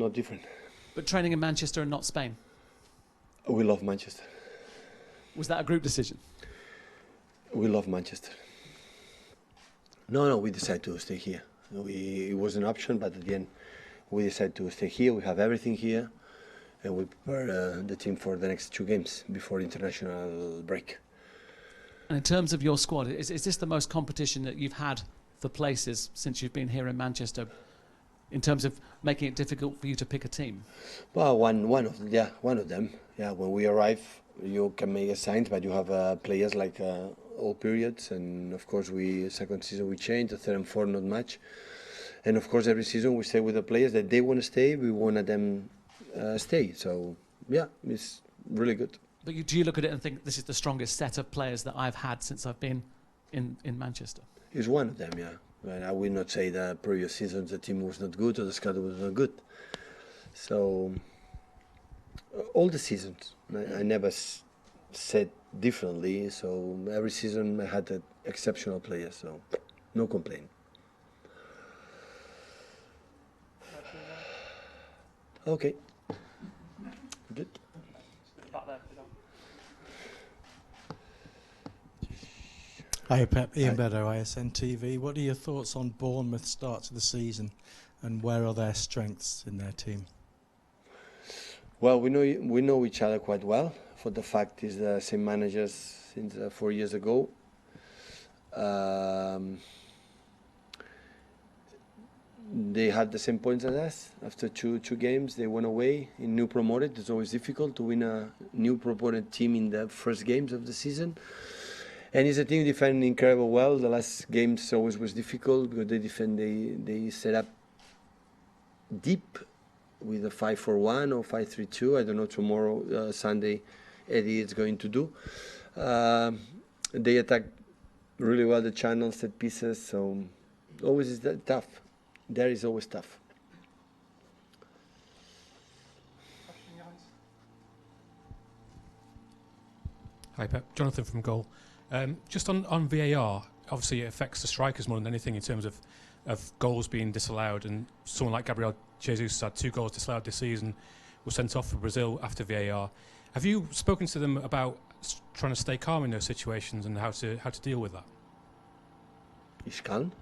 not different. But training in Manchester and not Spain? We love Manchester. Was that a group decision? We love Manchester. No, we decided to stay here. It was an option, but at the end, we decided to stay here. We have everything here, and we prepare the team for the next 2 games before international break. And in terms of your squad, is this the most competition that you've had for places since you've been here in Manchester, in terms of making it difficult for you to pick a team? Well, one of them. Yeah, when we arrive, you can make assigns, but you have players like all periods, and of course second season we change, the third and fourth not much, and of course every season we stay with the players that they want to stay. We want them stay. So yeah, it's really good. But do you look at it and think this is the strongest set of players that I've had since I've been in Manchester? It's one of them, yeah. But I will not say that previous seasons the team was not good or the squad was not good. So all the seasons, I never said differently. So every season I had an exceptional player, so no complaint. Okay. Good. Hi Pep, Ian Beddoe, ISN TV. What are your thoughts on Bournemouth's start to the season, and where are their strengths in their team? Well, we know each other quite well. For the fact is the same managers since 4 years ago. They had the same points as us. After two games, they went away in new promoted. It's always difficult to win a new promoted team in the first games of the season. And it's a team defending incredible well. The last games always was difficult because they set up deep with a 5-4-1 or 5-3-2. I don't know tomorrow, Sunday, Eddie is going to do. They attack really well the channels, set pieces. So always is that tough. There is always tough. Hi Pep, Jonathan from Goal. Just on VAR, obviously it affects the strikers more than anything in terms of goals being disallowed, and someone like Gabriel Jesus had 2 goals disallowed this season, was sent off for Brazil after VAR. Have you spoken to them about trying to stay calm in those situations and how to deal with that? Is calm?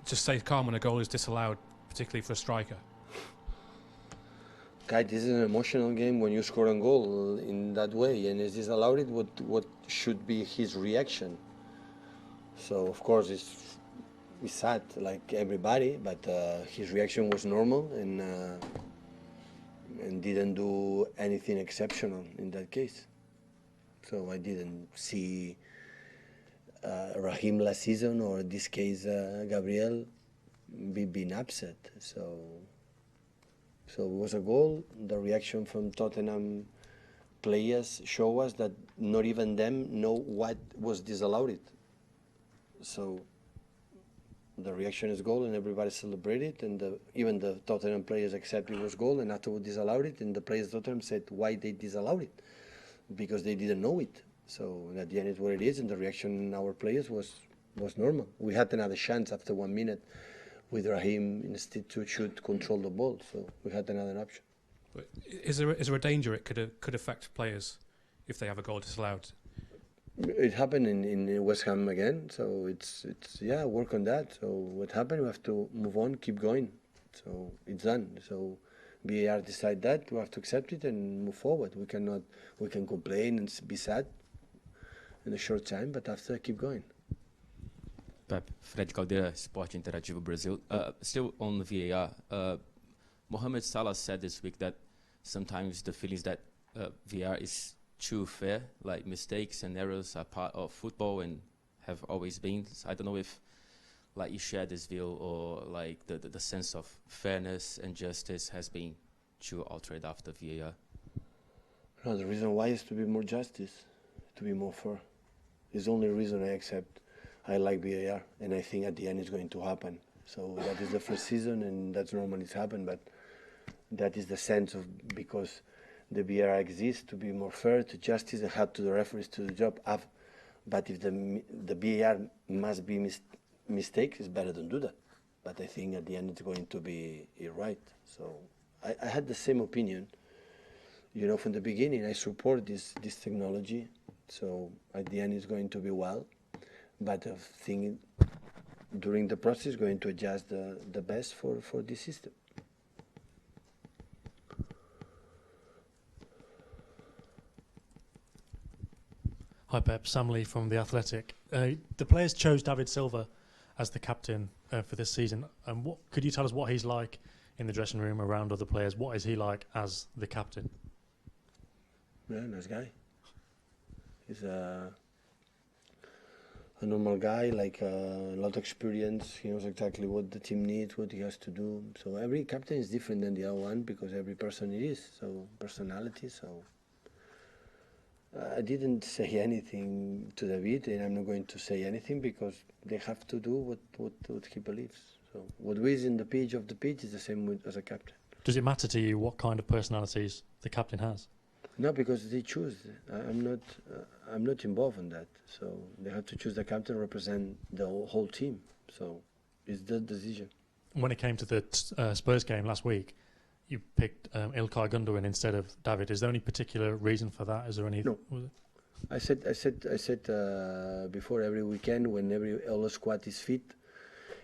Just stay calm when a goal is disallowed, particularly for a striker. Guy, this is an emotional game when you score a goal in that way, and is disallowed it, what should be his reaction? So of course it's sad like everybody, but his reaction was normal and didn't do anything exceptional in that case. So I didn't see Raheem last season, or in this case Gabriel, being upset. So it was a goal. The reaction from Tottenham players show us that not even them know what was disallowed. So the reaction is goal, and everybody celebrated, and even the Tottenham players accepted it was goal, and afterward disallowed it, and the players of Tottenham said why they disallowed it, because they didn't know it. So at the end it's what it is, and the reaction in our players was normal. We had another chance after 1 minute with Raheem instead to shoot, control the ball, so we had another option. But is there a danger it could affect players if they have a goal disallowed? It happened in West Ham again, so it's work on that. So what happened, we have to move on, keep going. So it's done. So VAR decide that, we have to accept it and move forward. We can complain and be sad in a short time, but after keep going. Pep, Fred Caldeira, Esporte Interativo Brazil. Still on the VAR, Mohamed Salah said this week that sometimes the feeling is that VAR is too fair, like mistakes and errors are part of football and have always been. So I don't know if like you share this view, or like the sense of fairness and justice has been too altered after VAR. No, the reason why is to be more justice, to be more fair. It's the only reason I like VAR, and I think at the end it's going to happen. So that is the first season, and that's normally it's happened, but that is the sense of, because the VAR exists to be more fair, to justice, and help to the referees to the job. But if the VAR must be mistakes, it's better don't do that. But I think at the end it's going to be right. So I had the same opinion. You know, from the beginning, I support this technology. So at the end, it's going to be well. But I think during the process, going to adjust the best for this system. Hi Pep, Sam Lee from The Athletic. The players chose David Silva as the captain for this season. What could you tell us what he's like in the dressing room around other players? What is he like as the captain? Yeah, nice guy. He's a normal guy, like a lot of experience. He knows exactly what the team needs, what he has to do. So every captain is different than the other one because every person it is. So personality. So I didn't say anything to David, and I'm not going to say anything because they have to do what he believes. So what is in the pitch of the pitch is the same as a captain. Does it matter to you what kind of personalities the captain has? No, because they choose. I'm not involved in that. So they have to choose the captain, represent the whole team. So it's the decision. When it came to the Spurs game last week, you picked Ilkay Gundogan instead of David. Is there any particular reason for that? Is there any? No. I said before, every weekend when all the squad is fit,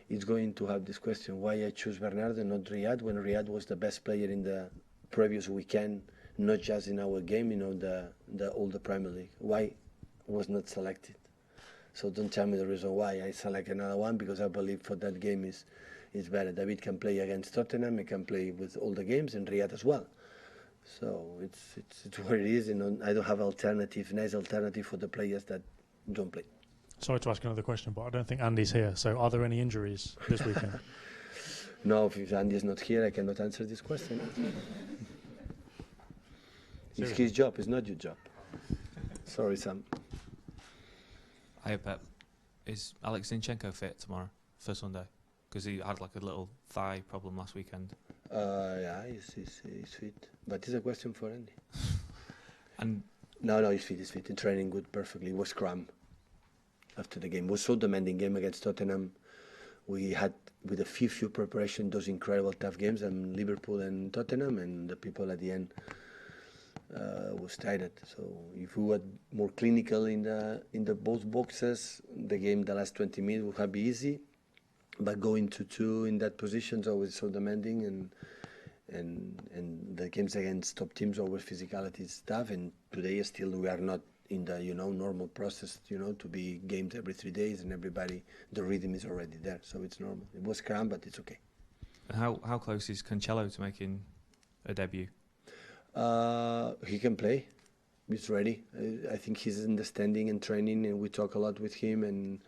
it's going to have this question: why I choose Bernardo and not Riyad when Riyad was the best player in the previous weekend, not just in our game, you know, all the Premier League. Why was not selected? So don't tell me the reason why I select another one, because I believe for that game is better. David can play against Tottenham, he can play with all the games, and Riyad as well. So it's what it is. You know, I don't have nice alternative for the players that don't play. Sorry to ask another question, but I don't think Andy's here. So are there any injuries this weekend? No, if Andy is not here, I cannot answer this question. It's his job, it's not your job. Sorry, Sam. Hi, Pep. Is Alex Zinchenko fit tomorrow for Sunday? Because he had like a little thigh problem last weekend. Yeah, he's fit. But it's a question for Andy. And No, he's fit. He's fit. In training, good, perfectly. It was cram after the game. It was so demanding game against Tottenham. We had, with a few preparation, those incredible tough games, and Liverpool and Tottenham, and the people at the end was tired. So if we were more clinical in the both boxes, the game, the last 20 minutes would have been easy. But going to two in that position is always so demanding, and the games against top teams always physicality is tough. And today still we are not in the normal process to be gamed every 3 days, and everybody, the rhythm is already there, so it's normal. It was cram, but it's okay. And how close is Cancelo to making a debut? He can play. He's ready. I think he's understanding and training, and we talk a lot with him, and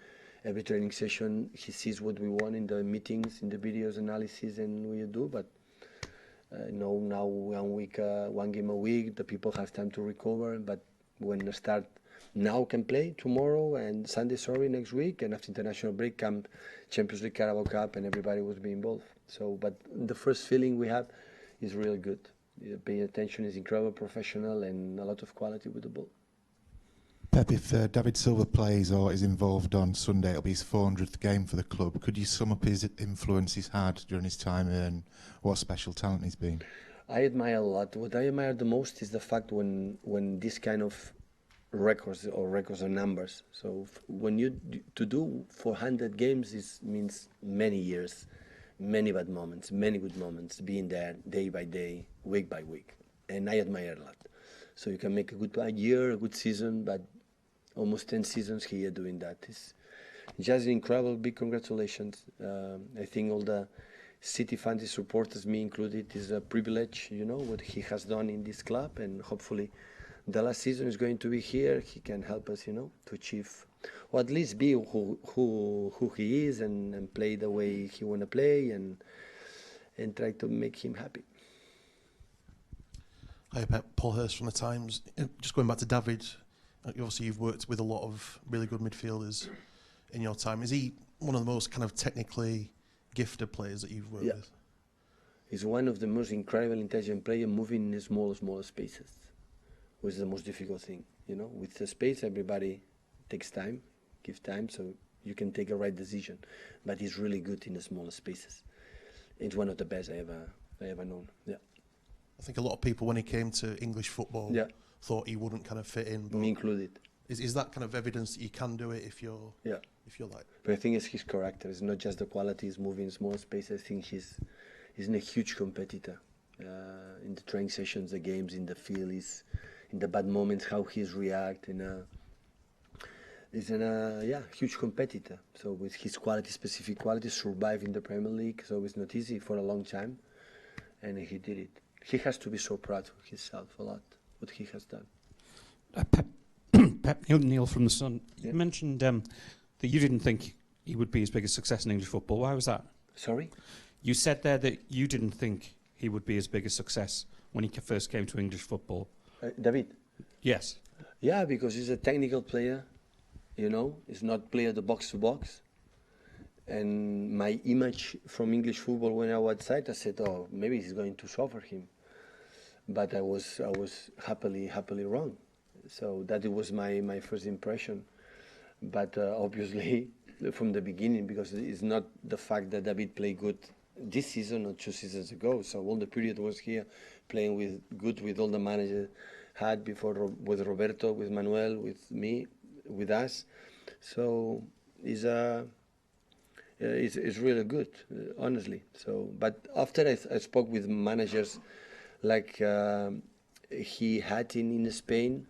every training session he sees what we want in the meetings, in the videos analysis, and we do. But now 1 week, one game a week, the people have time to recover. But when they start now, can play tomorrow and Sunday, next week, and after international break come Champions League, Carabao Cup, and everybody will be involved. So, but the first feeling we have is really good. Paying attention, is incredible, professional, and a lot of quality with the ball. Pep, if David Silva plays or is involved on Sunday, it'll be his 400th game for the club. Could you sum up his influence he's had during his time here and what special talent he's been? I admire a lot. What I admire the most is the fact when this kind of records or numbers. So when you to do 400 games, means many years, many bad moments, many good moments, being there day by day, week by week, and I admire a lot. So you can make a good year, a good season, but almost 10 seasons here doing that. It's just incredible. Big congratulations. I think all the City fans, supporters, me included, is a privilege, what he has done in this club, and hopefully the last season is going to be here. He can help us, to achieve, or at least be who he is, and play the way he want to play, and try to make him happy. Hi Pep, Paul Hurst from The Times. Just going back to David, obviously you've worked with a lot of really good midfielders in your time. Is he one of the most kind of technically gifted players that you've worked with? He's one of the most incredible, intelligent players, moving in small spaces, which is the most difficult thing. With the space, everybody takes time, gives time, so you can take a right decision. But he's really good in the smaller spaces. It's one of the best I ever known. Yeah. I think a lot of people, when he came to English football, Yeah. thought he wouldn't kind of fit in. But Me included. is that kind of evidence that you can do it if you're like? But I think it's his character. It's not just the quality. He's moving small space. I think he's a huge competitor. In the training sessions, the games, in the field, in the bad moments, how he's react. He's a huge competitor. So with his quality, specific quality, survive in the Premier League. So it's not easy for a long time, and he did it. He has to be so proud of himself a lot, what he has done. Pep, Neil from The Sun. Yeah. You mentioned that you didn't think he would be as big a success in English football. Why was that? Sorry? You said there that you didn't think he would be as big a success when he first came to English football. David? Yes. Yeah, because he's a technical player, he's not player the box to box. And my image from English football when I was outside, I said, oh, maybe he's going to suffer him. But I was happily wrong. So that was my first impression. But obviously, from the beginning, because it's not the fact that David played good this season or 2 seasons ago. So all the period was here playing with all the managers had before, with Roberto, with Manuel, with me, with us. So it's really good, honestly. So, but after I spoke with managers like he had in Spain,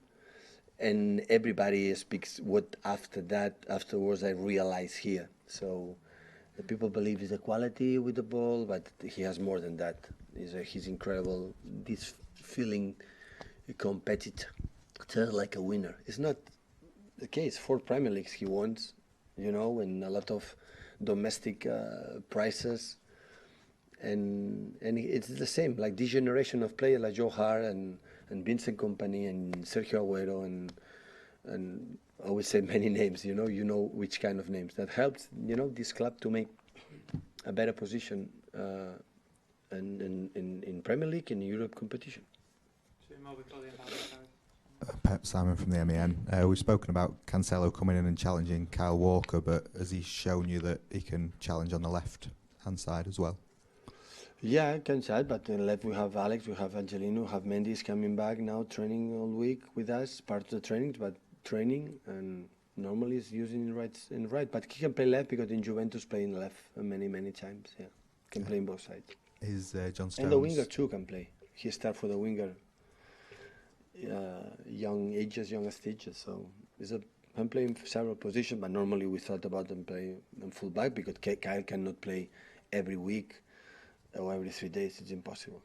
and everybody speaks what afterwards I realized here. So the people believe it's the quality with the ball, but he has more than that. He's incredible. This feeling a competitor, like a winner. It's not the case. 4 Premier Leagues he wants, and a lot of domestic prizes. And it's the same, like this generation of players like Joe Hart and Vincent Kompany and Sergio Aguero and I always say many names, you know which kind of names. That helps, this club to make a better position in Premier League and Europe competition. Pep, Simon from the MEN. We've spoken about Cancelo coming in and challenging Kyle Walker, but has he shown you that he can challenge on the left-hand side as well? Yeah, I can say, but on the left we have Alex, we have Angelino, we have Mendy is coming back now, training all week with us, part of the training, and normally he's using right, but he can play left because in Juventus playing left many times, yeah. Can play in both sides. Is John Stones... And the winger too can play. He started for the winger, youngest ages, so I'm playing several positions, but normally we thought about them playing on full back because Kyle cannot play every week or every 3 days. It's impossible.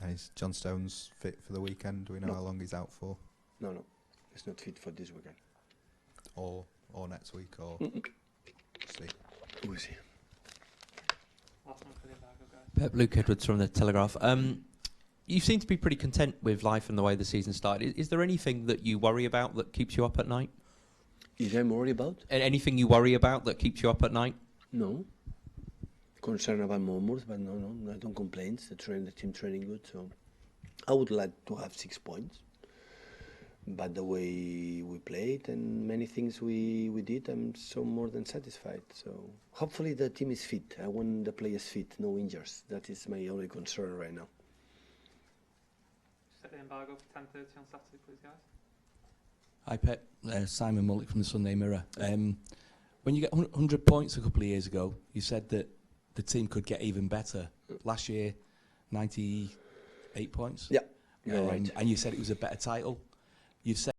And is John Stones fit for the weekend? Do we know how long he's out for? No, he's not fit for this weekend. Or next week, or see. We'll see. Pep, Luke Edwards from The Telegraph. You seem to be pretty content with life and the way the season started. Is there anything that you worry about that keeps you up at night? Is I'm worried about? Anything you worry about that keeps you up at night? No. Concerned about Bournemouth, but no, I don't complain. The team training good, so I would like to have 6 points. But the way we played and many things we did, I'm so more than satisfied. So hopefully the team is fit. I want the players fit, no injuries. That is my only concern right now. Set the embargo for 10:30 on Saturday, please, guys. Hi Pep, Simon Mullick from the Sunday Mirror. When you get 100 points a couple of years ago, you said that the team could get even better. Last year, 98 points. Yeah, you're right. And you said it was a better title. You've said